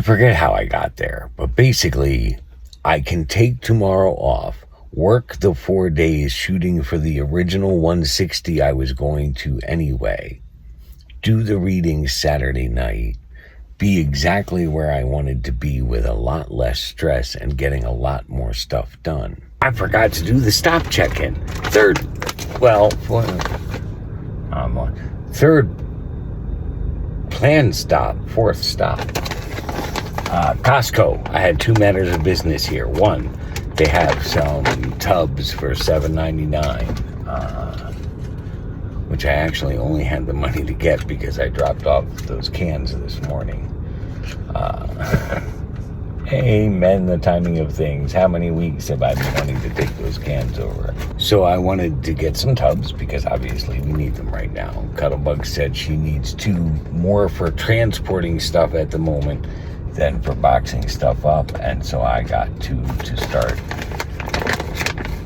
forget how I got there, but basically, I can take tomorrow off, work the 4 days shooting for the original 160 I was going to anyway, do the readings Saturday night, be exactly where I wanted to be with a lot less stress and getting a lot more stuff done. I forgot to do the stop check-in. Third planned stop, fourth stop. Costco. I had 2 matters of business here. One, they have some tubs for $7.99, which I actually only had the money to get because I dropped off those cans this morning. Amen, the timing of things. How many weeks have I been wanting to take those cans over? So I wanted to get some tubs because obviously we need them right now. Cuttlebug said she needs 2 more for transporting stuff at the moment than for boxing stuff up, and so I got 2 to start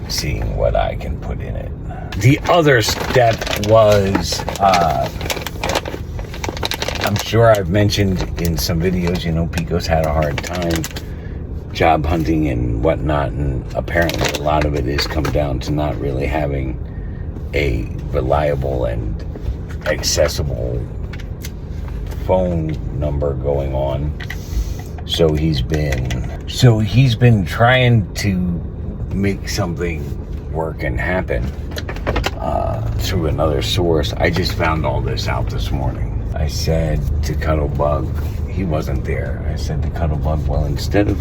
seeing what I can put in it. The other step was, I'm sure I've mentioned in some videos, Pico's had a hard time job hunting and whatnot, and apparently a lot of it has come down to not really having a reliable and accessible phone number going on. So he's been trying to make something work and happen through another source. I just found all this out this morning. I said to Cuttlebug, he wasn't there. I said to Cuttlebug, well, instead of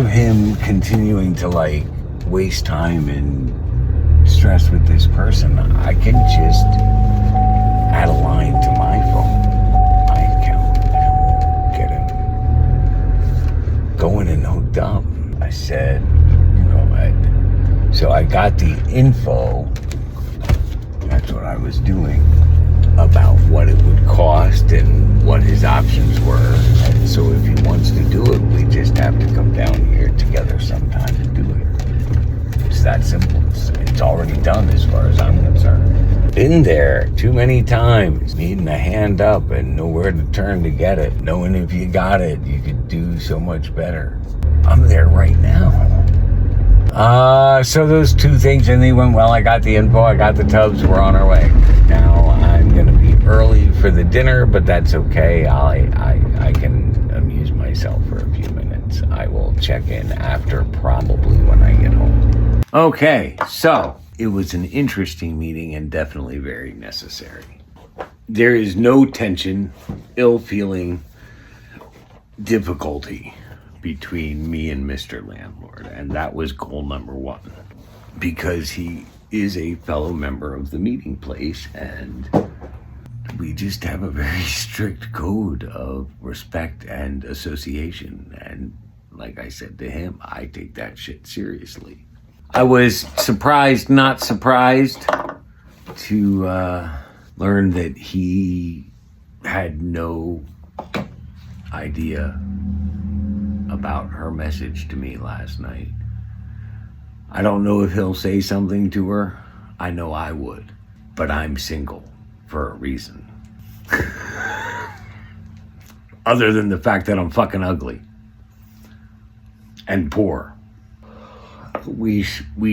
him continuing to waste time and stress with this person, I can just add a line to my phone, my account, and get him going and hooked up. I said, so I got the info. That's what I was doing, about what it would cost and what his options were. And so if he wants to do it, we just have to come down here together sometime to do it. It's that simple. It's already done as far as I'm concerned. Been there too many times, needing a hand up and nowhere to turn to get it. Knowing if you got it, you could do so much better. I'm there right now. So those 2 things, and they went well. I got the info, I got the tubs, we're on our way. Now I'm gonna be early for the dinner, but that's okay. I can amuse myself for a few minutes. I will check in after, probably when I get home. Okay, so it was an interesting meeting and definitely very necessary. There is no tension, ill feeling, difficulty between me and Mr. Landlord, and that was goal number 1, because he is a fellow member of the meeting place, and we just have a very strict code of respect and association. And like I said to him, I take that shit seriously. I was surprised, not surprised, to learn that he had no idea about her message to me last night. I don't know if he'll say something to her. I know I would, but I'm single for a reason. Other than the fact that I'm fucking ugly and poor. We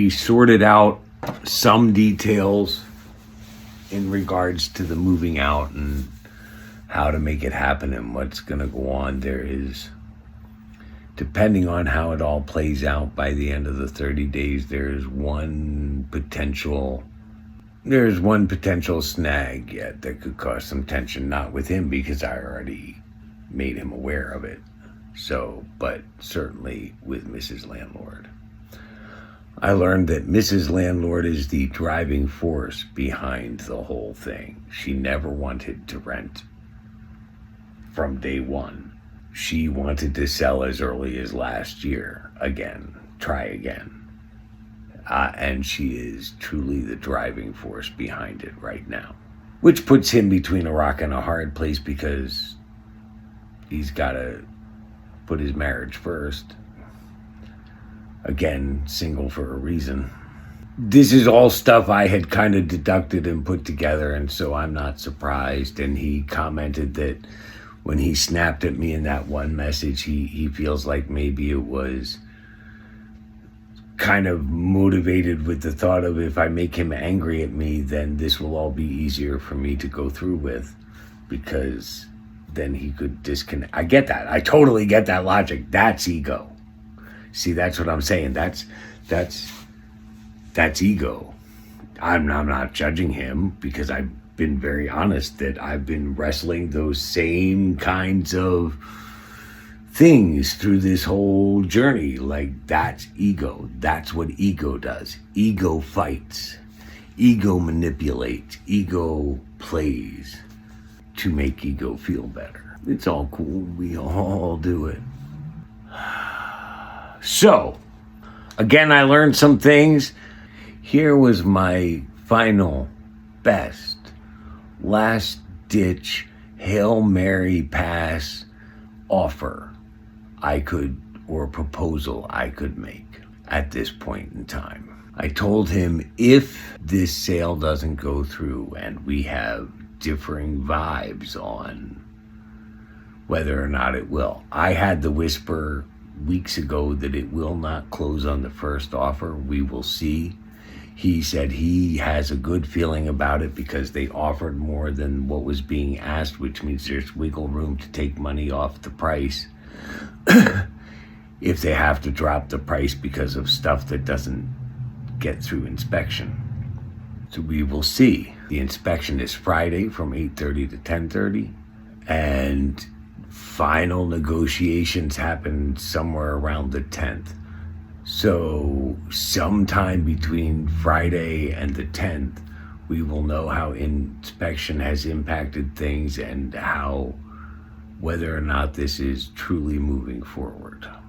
sorted out some details in regards to the moving out and how to make it happen and what's gonna go on. There is, depending on how it all plays out by the end of the 30 days, there's one potential snag yet that could cause some tension, not with him because I already made him aware of it. So, but certainly with Mrs. Landlord. I learned that Mrs. Landlord is the driving force behind the whole thing. She never wanted to rent from day one. She wanted to sell as early as last year. Try again. And she is truly the driving force behind it right now. Which puts him between a rock and a hard place because he's got to put his marriage first. Again, single for a reason. This is all stuff I had kind of deducted and put together, and so I'm not surprised. And he commented that when he snapped at me in that one message, he feels like maybe it was kind of motivated with the thought of, if I make him angry at me, then this will all be easier for me to go through with, because then he could disconnect. I get that. I totally get that logic. That's ego. See, that's what I'm saying. That's ego. I'm not judging him, because I've been very honest that I've been wrestling those same kinds of things through this whole journey. Like, that's ego. That's what ego does. Ego fights. Ego manipulates. Ego plays to make ego feel better. It's all cool. We all do it. So, again, I learned some things. Here was my final, best, last-ditch Hail Mary pass offer or proposal I could make at this point in time. I told him, if this sale doesn't go through and we have differing vibes on whether or not it will. I had the whisper weeks ago that it will not close on the first offer. We will see. He said he has a good feeling about it because they offered more than what was being asked, which means there's wiggle room to take money off the price if they have to drop the price because of stuff that doesn't get through inspection. So we will see. The inspection is Friday from 8:30 to 10:30, and final negotiations happen somewhere around the 10th. So sometime between Friday and the 10th, we will know how inspection has impacted things and whether or not this is truly moving forward.